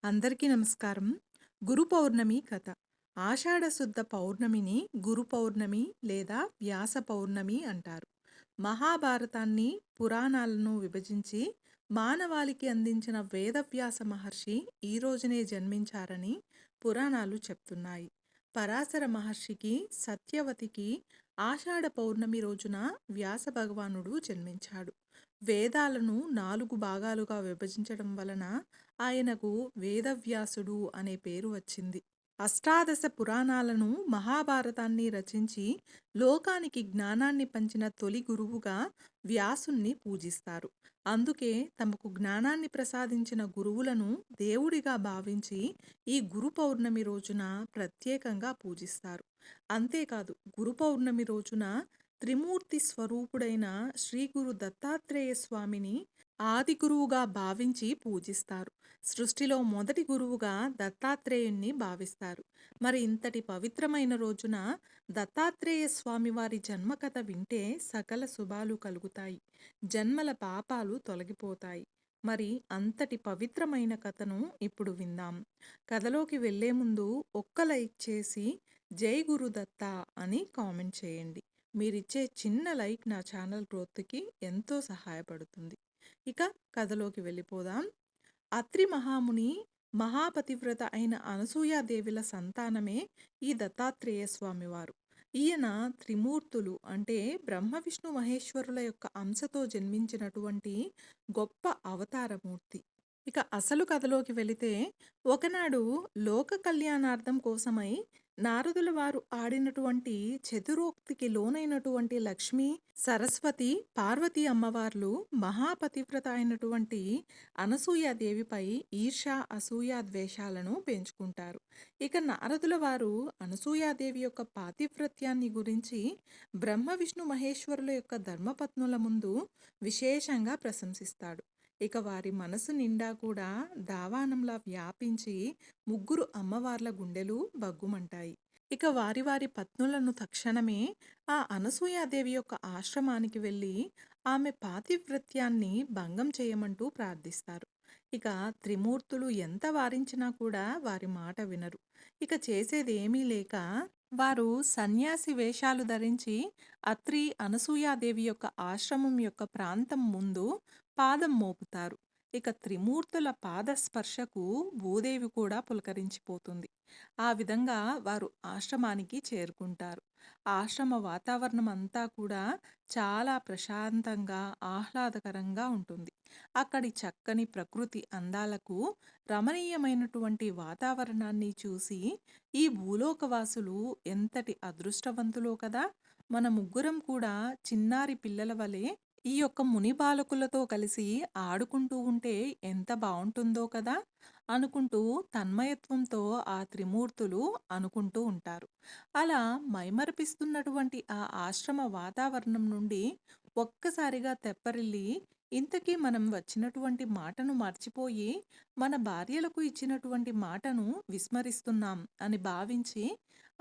అందరికీ నమస్కారం. గురు పౌర్ణమి కథ. ఆషాఢ శుద్ధ పౌర్ణమిని గురు పౌర్ణమి లేదా వ్యాస పౌర్ణమి అంటారు. మహాభారతాన్ని, పురాణాలను విభజించి మానవాళికి అందించిన వేదవ్యాస మహర్షి ఈ రోజునే జన్మించారని పురాణాలు చెప్తున్నాయి. పరాశర మహర్షికి, సత్యవతికి ఆషాఢ పౌర్ణమి రోజున వ్యాస భగవానుడు జన్మించాడు. వేదాలను 4 భాగాలుగా విభజించడం వలన ఆయనకు వేదవ్యాసుడు అనే పేరు వచ్చింది. అష్టాదశ పురాణాలను, మహాభారతాన్ని రచించి లోకానికి జ్ఞానాన్ని పంచిన తొలి గురువుగా వ్యాసుణ్ణి పూజిస్తారు. అందుకే తమకు జ్ఞానాన్ని ప్రసాదించిన గురువులను దేవుడిగా భావించి ఈ గురు పౌర్ణమి రోజున ప్రత్యేకంగా పూజిస్తారు. అంతేకాదు, గురు పౌర్ణమి రోజున త్రిమూర్తి స్వరూపుడైన శ్రీ గురు దత్తాత్రేయ స్వామిని ఆది గురువుగా భావించి పూజిస్తారు. సృష్టిలో మొదటి గురువుగా దత్తాత్రేయుణ్ణి భావిస్తారు. మరి ఇంతటి పవిత్రమైన రోజున దత్తాత్రేయ స్వామివారి జన్మకథ వింటే సకల శుభాలు కలుగుతాయి. జన్మల పాపాలు తొలగిపోతాయి. మరి అంతటి పవిత్రమైన కథను ఇప్పుడు విందాం. కథలోకి వెళ్ళే ముందు ఒక్క లైక్ చేసి జై గురు దత్త అని కామెంట్ చేయండి. మీరిచ్చే చిన్న లైక్ నా ఛానల్ గ్రోత్కి ఎంతో సహాయపడుతుంది. ఇక కథలోకి వెళ్ళిపోదాం. అత్రి మహాముని మహాపతివ్రత అయిన అనసూయాదేవిల సంతానమే ఈ దత్తాత్రేయ స్వామివారు. ఈయన త్రిమూర్తులు అంటే బ్రహ్మ విష్ణు మహేశ్వరుల యొక్క అంశతో జన్మించినటువంటి గొప్ప అవతారమూర్తి. ఇక అసలు కథలోకి వెళితే, ఒకనాడు లోక కళ్యాణార్థం కోసమై నారదుల వారు ఆడినటువంటి చతురోక్తికి లోనైనటువంటి లక్ష్మి, సరస్వతి, పార్వతీ అమ్మవార్లు మహాపతివ్రత అయినటువంటి అనసూయాదేవిపై ఈర్ష, అసూయ, ద్వేషాలను పెంచుకుంటారు. ఇక నారదుల వారు అనసూయాదేవి యొక్క పాతివ్రత్యాన్ని గురించి బ్రహ్మ విష్ణు మహేశ్వరుల యొక్క ధర్మపత్నుల ముందు విశేషంగా ప్రశంసిస్తాడు. ఇక వారి మనసు నిండా కూడా దావానంలా వ్యాపించి ముగ్గురు అమ్మవార్ల గుండెలు బగ్గుమంటాయి. ఇక వారి వారి పత్నులను తక్షణమే ఆ అనసూయాదేవి యొక్క ఆశ్రమానికి వెళ్ళి ఆమె పాతివ్రత్యాన్ని భంగం చేయమంటూ ప్రార్థిస్తారు. ఇక త్రిమూర్తులు ఎంత వారించినా కూడా వారి మాట వినరు. ఇక చేసేది ఏమీ లేక వారు సన్యాసి వేషాలు ధరించి అత్రి, అనసూయాదేవి యొక్క ఆశ్రమం యొక్క ప్రాంతం ముందు పాదం మోపుతారు. ఇక త్రిమూర్తుల పాద స్పర్శకు భూదేవి కూడా పులకరించిపోతుంది. ఆ విధంగా వారు ఆశ్రమానికి చేరుకుంటారు. ఆశ్రమ వాతావరణం అంతా కూడా చాలా ప్రశాంతంగా, ఆహ్లాదకరంగా ఉంటుంది. అక్కడి చక్కని ప్రకృతి అందాలకు, రమణీయమైనటువంటి వాతావరణాన్ని చూసి ఈ భూలోకవాసులు ఎంతటి అదృష్టవంతులో కదా! మన ముగ్గురం కూడా చిన్నారి పిల్లల వలె ఈ యొక్క ముని బాలకులతో కలిసి ఆడుకుంటూ ఉంటే ఎంత బావుంటుందో కదా! అనుకుంటూ తన్మయత్వంతో ఆ త్రిమూర్తులు అనుకుంటూ ఉంటారు. అలా మైమరపిస్తున్నటువంటి ఆ ఆశ్రమ వాతావరణం నుండి ఒక్కసారిగా తెప్పరిల్లి, ఇంతకీ మనం వచ్చినటువంటి మాటను మర్చిపోయి మన భార్యలకు ఇచ్చినటువంటి మాటను విస్మరిస్తున్నాం అని భావించి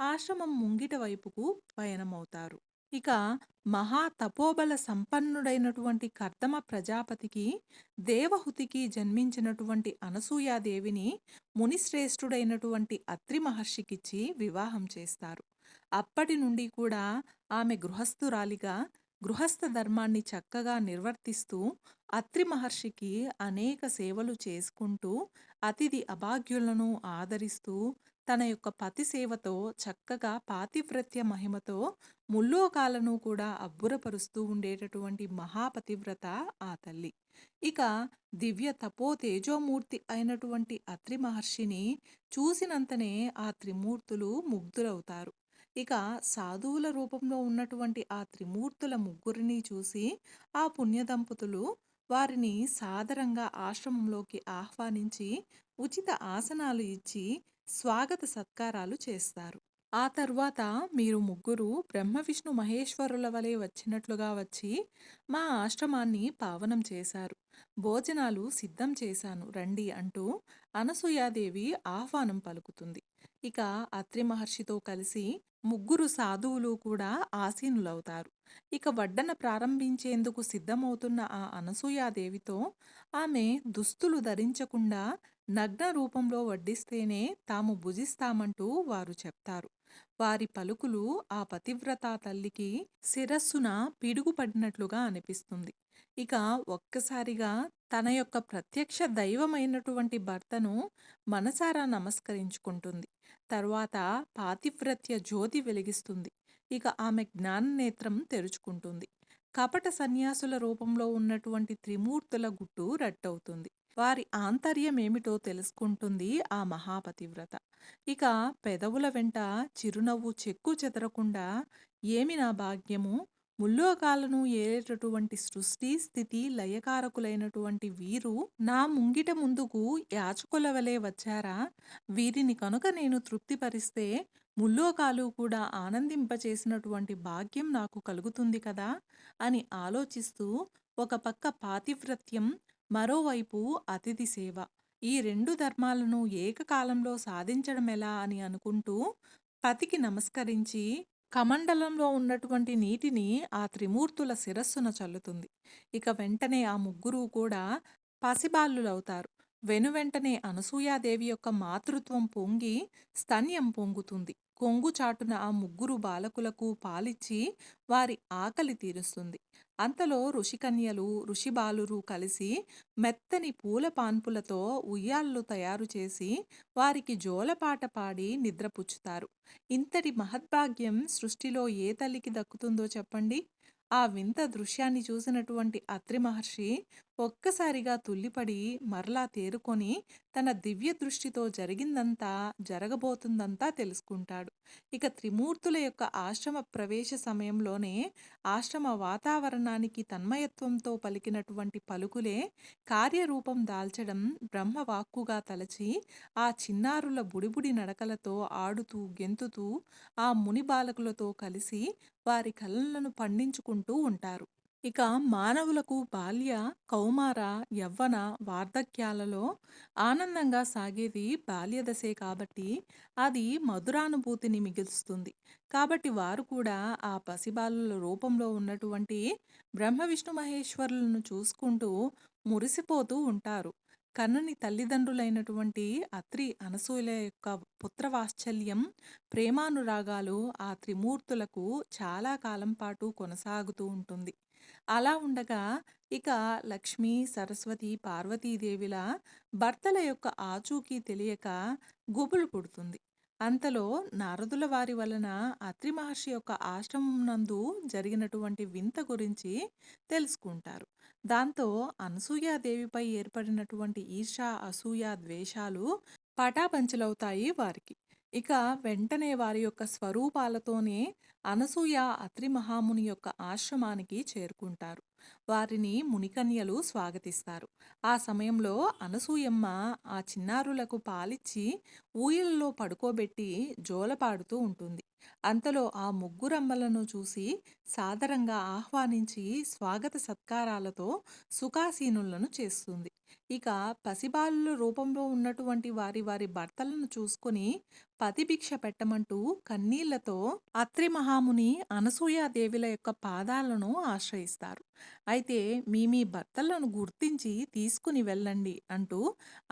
ఆశ్రమం ముంగిట వైపుకు పయనమవుతారు. ఇక మహా తపోబల సంపన్నుడైనటువంటి కర్దమ ప్రజాపతికి, దేవహుతికి జన్మించినటువంటి అనసూయాదేవిని మునిశ్రేష్ఠుడైనటువంటి అత్రి మహర్షికిచ్చి వివాహం చేస్తారు. అప్పటి నుండి కూడా ఆమె గృహస్థురాలిగా గృహస్థ ధర్మాన్ని చక్కగా నిర్వర్తిస్తూ అత్రి మహర్షికి అనేక సేవలు చేసుకుంటూ, అతిథి అభాగ్యులను ఆదరిస్తూ, తన యొక్క పతి సేవతో చక్కగా పాతివ్రత్య మహిమతో ముల్లోకాలను కూడా అబ్బురపరుస్తూ ఉండేటటువంటి మహాపతివ్రత ఆ తల్లి. ఇక దివ్య తపో తేజోమూర్తి అయినటువంటి అత్రి మహర్షిని చూసినంతనే ఆ త్రిమూర్తులు ముగ్ధులవుతారు. ఇక సాధువుల రూపంలో ఉన్నటువంటి ఆ త్రిమూర్తుల ముగ్గురిని చూసి ఆ పుణ్యదంపతులు వారిని సాదరంగా ఆశ్రమంలోకి ఆహ్వానించి ఉచిత ఆసనాలు ఇచ్చి స్వాగత సత్కారాలు చేస్తారు. ఆ తరువాత మీరు ముగ్గురు బ్రహ్మ విష్ణు మహేశ్వరుల వలె వచ్చినట్లుగా వచ్చి మా ఆశ్రమాన్ని పావనం చేశారు. భోజనాలు సిద్ధం చేశాను రండి అంటూ అనసూయాదేవి ఆహ్వానం పలుకుతుంది. ఇక అత్రి మహర్షితో కలిసి ముగ్గురు సాధువులు కూడా ఆసీనులవుతారు. ఇక వడ్డన ప్రారంభించేందుకు సిద్ధమవుతున్న ఆ అనసూయాదేవితో ఆమె దుస్తులు ధరించకుండా నగ్న రూపంలో వడ్డిస్తేనే తాము భుజిస్తామంటూ వారు చెప్తారు. వారి పలుకులు ఆ పతివ్రతా తల్లికి శిరస్సున పిడుగుపడినట్లుగా అనిపిస్తుంది. ఇక ఒక్కసారిగా తన యొక్క ప్రత్యక్ష దైవమైనటువంటి భర్తను మనసారా నమస్కరించుకుంటుంది. తరువాత పాతివ్రత్య జ్యోతి వెలిగిస్తుంది. ఇక ఆమె జ్ఞాననేత్రం తెరుచుకుంటుంది. కపట సన్యాసుల రూపంలో ఉన్నటువంటి త్రిమూర్తుల గుట్టు రట్టవుతుంది. వారి ఆంతర్యమేమిటో తెలుసుకుంటుంది ఆ మహాపతివ్రత. ఇక పెదవుల వెంట చిరునవ్వు చెక్కు చెదరకుండా "ఏమి నా భాగ్యము! ముల్లోకాలను ఏలేటటువంటి సృష్టి, స్థితి, లయకారకులైనటువంటి వీరు నా ముంగిట ముందుకు యాచకుల వలె వచ్చారా? వీరిని కనుక నేను తృప్తిపరిస్తే ముల్లోకాలు కూడా ఆనందింపచేసినటువంటి భాగ్యం నాకు కలుగుతుంది కదా" అని ఆలోచిస్తూ ఒక పక్క పాతివ్రత్యం, మరోవైపు అతిథి సేవ. ఈ 2 ధర్మాలను ఏకకాలంలో సాధించడమెలా అని అనుకుంటూ పతికి నమస్కరించి కమండలంలో ఉన్నటువంటి నీటిని ఆ త్రిమూర్తుల శిరస్సున చల్లుతుంది. ఇక వెంటనే ఆ ముగ్గురు కూడా పసిబాలులవుతారు. వెనువెంటనే అనసూయాదేవి యొక్క మాతృత్వం పొంగి స్తన్యం పొంగుతుంది. కొంగు చాటున ఆ ముగ్గురు బాలకులకు పాలిచ్చి వారి ఆకలి తీరుస్తుంది. అంతలో ఋషికన్యలు, ఋషిబాలురు కలిసి మెత్తని పూల పాన్పులతో ఉయ్యాలలు తయారు చేసి వారికి జోలపాట పాడి నిద్రపుచ్చుతారు. ఇంతటి మహద్భాగ్యం సృష్టిలో ఏ తల్లికి దక్కుతుందో చెప్పండి? ఆ వింత దృశ్యాన్ని చూసినటువంటి అత్రి మహర్షి ఒక్కసారిగా తుల్లిపడి మరలా తేరుకొని తన దివ్య దృష్టితో జరిగిందంతా, జరగబోతుందంతా తెలుసుకుంటాడు. ఇక త్రిమూర్తుల యొక్క ఆశ్రమ ప్రవేశ సమయంలోనే ఆశ్రమ వాతావరణానికి తన్మయత్వంతో పలికినటువంటి పలుకులే కార్యరూపం దాల్చడం బ్రహ్మవాక్కుగా తలచి ఆ చిన్నారుల బుడిబుడి నడకలతో ఆడుతూ గెంతుతూ ఆ ముని బాలకులతో కలిసి వారి కలలను పండించుకుంటూ ఉంటారు. ఇక మానవులకు బాల్య, కౌమార, యవ్వన, వార్ధక్యాలలో ఆనందంగా సాగేది బాల్యదశే కాబట్టి అది మధురానుభూతిని మిగులుస్తుంది. కాబట్టి వారు కూడా ఆ పసిబాలుల రూపంలో ఉన్నటువంటి బ్రహ్మ విష్ణు మహేశ్వరులను చూసుకుంటూ మురిసిపోతూ ఉంటారు. కన్నని తల్లిదండ్రులైనటువంటి అత్రి అనసూయల యొక్క పుత్రవాత్సల్యం, ప్రేమానురాగాలు ఆ త్రిమూర్తులకు చాలా కాలం పాటు కొనసాగుతూ ఉంటుంది. అలా ఉండగా ఇక లక్ష్మీ, సరస్వతి, పార్వతీదేవిల భర్తల యొక్క ఆచూకీ తెలియక గుబులు పుడుతుంది. అంతలో నారదుల వారి వలన అత్రి మహర్షి యొక్క ఆశ్రమం నందు జరిగినటువంటి వింత గురించి తెలుసుకుంటారు. దాంతో అనసూయాదేవిపై ఏర్పడినటువంటి ఈర్ష, అసూయ, ద్వేషాలు పటాపంచలవుతాయి వారికి. ఇక వెంటనే వారి యొక్క స్వరూపాలతోనే అనసూయ అత్రి మహాముని యొక్క ఆశ్రమానికి చేరుకుంటారు. వారిని మునికన్యలు స్వాగతిస్తారు. ఆ సమయంలో అనసూయమ్మ ఆ చిన్నారులకు పాలిచ్చి ఊయలలో పడుకోబెట్టి జోలపాడుతూ ఉంటుంది. అంతలో ఆ ముగ్గురమ్మలను చూసి సాదరంగా ఆహ్వానించి స్వాగత సత్కారాలతో సుఖాసీనులను చేస్తుంది. ఇక పసిబాలుల రూపంలో ఉన్నటువంటి వారి వారి భర్తలను చూసుకొని పతిభిక్ష పెట్టమంటూ కన్నీళ్లతో అత్రి మహాముని అనసూయాదేవిల యొక్క పాదాలను ఆశ్రయిస్తారు. అయితే మీ భర్తలను గుర్తించి తీసుకుని వెళ్ళండి అంటూ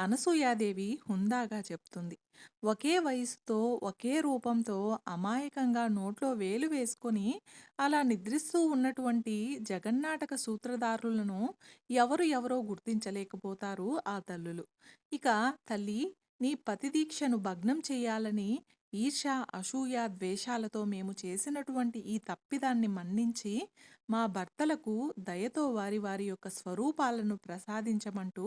అనసూయాదేవి హుందాగా చెప్తుంది. ఒకే వయసుతో, ఒకే రూపంతో అమాయకంగా నోట్లో వేలు వేసుకొని అలా నిద్రిస్తూ ఉన్నటువంటి జగన్నాటక సూత్రధారులను ఎవరు ఎవరో గుర్తించలేకపోతారు ఆ తల్లులు. ఇక తల్లి, నీ పతిదీక్షను భగ్నం చేయాలని ఈర్ష, అసూయ, ద్వేషాలతో మేము చేసినటువంటి ఈ తప్పిదాన్ని మన్నించి మా భర్తలకు దయతో వారి వారి యొక్క స్వరూపాలను ప్రసాదించమంటూ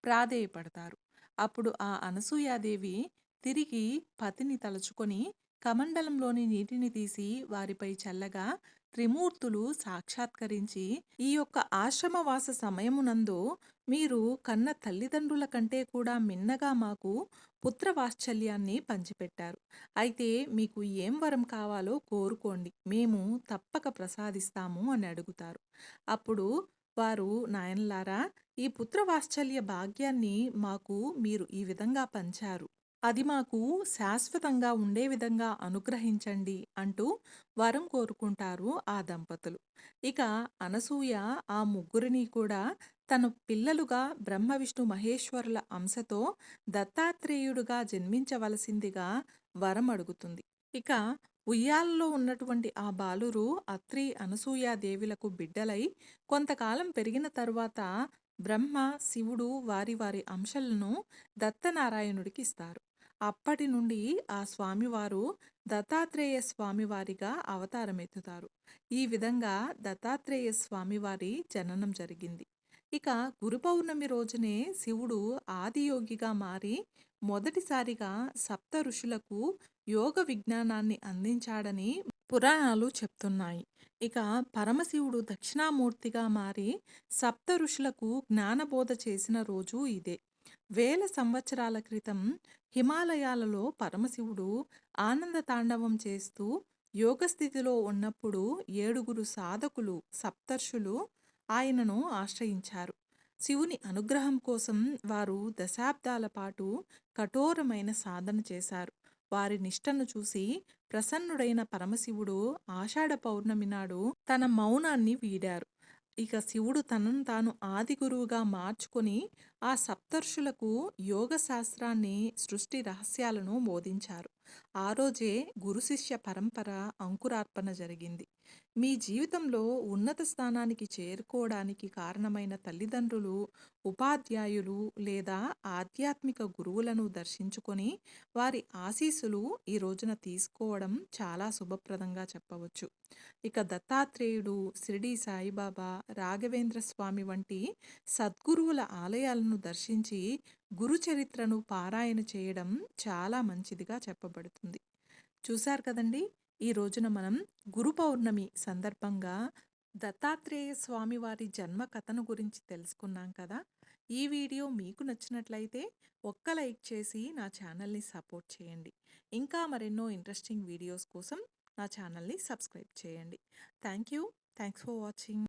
ప్రాధేయపడతారు. అప్పుడు ఆ అనసూయాదేవి తిరిగి పతిని తలుచుకొని కమండలంలోని నీటిని తీసి వారిపై చల్లగా త్రిమూర్తులు సాక్షాత్కరించి ఈ యొక్క ఆశ్రమవాస సమయమునందు మీరు కన్న తల్లిదండ్రుల కంటే కూడా మిన్నగా మాకు పుత్రవాత్సల్యాన్ని పంచిపెట్టారు. అయితే మీకు ఏం వరం కావాలో కోరుకోండి, మేము తప్పక ప్రసాదిస్తాము అని అడుగుతారు. అప్పుడు వారు, నాయనలారా, ఈ పుత్రవాత్సల్య భాగ్యాన్ని మాకు మీరు ఈ విధంగా పంచారు. అది మాకు శాశ్వతంగా ఉండే విధంగా అనుగ్రహించండి అంటూ వరం కోరుకుంటారు ఆ దంపతులు. ఇక అనసూయ ఆ ముగ్గురిని కూడా తన పిల్లలుగా బ్రహ్మ విష్ణు మహేశ్వరుల అంశతో దత్తాత్రేయుడుగా జన్మించవలసిందిగా వరం అడుగుతుంది. ఇక ఉయ్యాలలో ఉన్నటువంటి ఆ బాలురు అత్రి అనసూయాదేవులకు బిడ్డలై కొంతకాలం పెరిగిన తరువాత బ్రహ్మ శివుడు వారి వారి అంశలను దత్తనారాయణుడికి ఇస్తారు. అప్పటి నుండి ఆ స్వామివారు దత్తాత్రేయ స్వామివారిగా అవతారమెత్తుతారు. ఈ విధంగా దత్తాత్రేయ స్వామివారి జననం జరిగింది. ఇక గురు పౌర్ణమి రోజునే శివుడు ఆదియోగిగా మారి మొదటిసారిగా సప్త ఋషులకు యోగ విజ్ఞానాన్ని అందించాడని పురాణాలు చెప్తున్నాయి. ఇక పరమశివుడు దక్షిణామూర్తిగా మారి సప్త ఋషులకు జ్ఞానబోధ చేసిన రోజు ఇదే. వేల సంవత్సరాల క్రితం హిమాలయాలలో పరమశివుడు ఆనంద తాండవం చేస్తూ యోగస్థితిలో ఉన్నప్పుడు 7 సాధకులు సప్తర్షులు ఆయనను ఆశ్రయించారు. శివుని అనుగ్రహం కోసం వారు దశాబ్దాల పాటు కఠోరమైన సాధన చేశారు. వారి నిష్టను చూసి ప్రసన్నుడైన పరమశివుడు ఆషాఢ పౌర్ణమి నాడు తన మౌనాన్ని వీడారు. ఇక శివుడు తనను తాను ఆది గురువుగా మార్చుకొని ఆ సప్తర్షులకు యోగ శాస్త్రాన్ని, సృష్టి రహస్యాలను బోధించారు. ఆ రోజే గురు శిష్య పరంపర అంకురార్పణ జరిగింది. మీ జీవితంలో ఉన్నత స్థానానికి చేరుకోవడానికి కారణమైన తల్లిదండ్రులు, ఉపాధ్యాయులు లేదా ఆధ్యాత్మిక గురువులను దర్శించుకొని వారి ఆశీస్సులు ఈ రోజున తీసుకోవడం చాలా శుభప్రదంగా చెప్పవచ్చు. ఇక దత్తాత్రేయుడు, షిరిడీ సాయిబాబా, రాఘవేంద్ర స్వామి వంటి సద్గురువుల ఆలయాలను దర్శించి గురు చరిత్రను పారాయణ చేయడం చాలా మంచిదిగా చెప్పబడుతుంది. చూశారు కదండి, ఈ రోజున మనం గురు పౌర్ణమి సందర్భంగా దత్తాత్రేయ స్వామి వారి జన్మ కథను గురించి తెలుసుకున్నాం కదా. ఈ వీడియో మీకు నచ్చినట్లయితే ఒక్క లైక్ చేసి నా ఛానల్ని సపోర్ట్ చేయండి. ఇంకా మరెన్నో ఇంట్రెస్టింగ్ వీడియోస్ కోసం నా ఛానల్ని సబ్స్క్రైబ్ చేయండి. Thank you. Thanks for watching.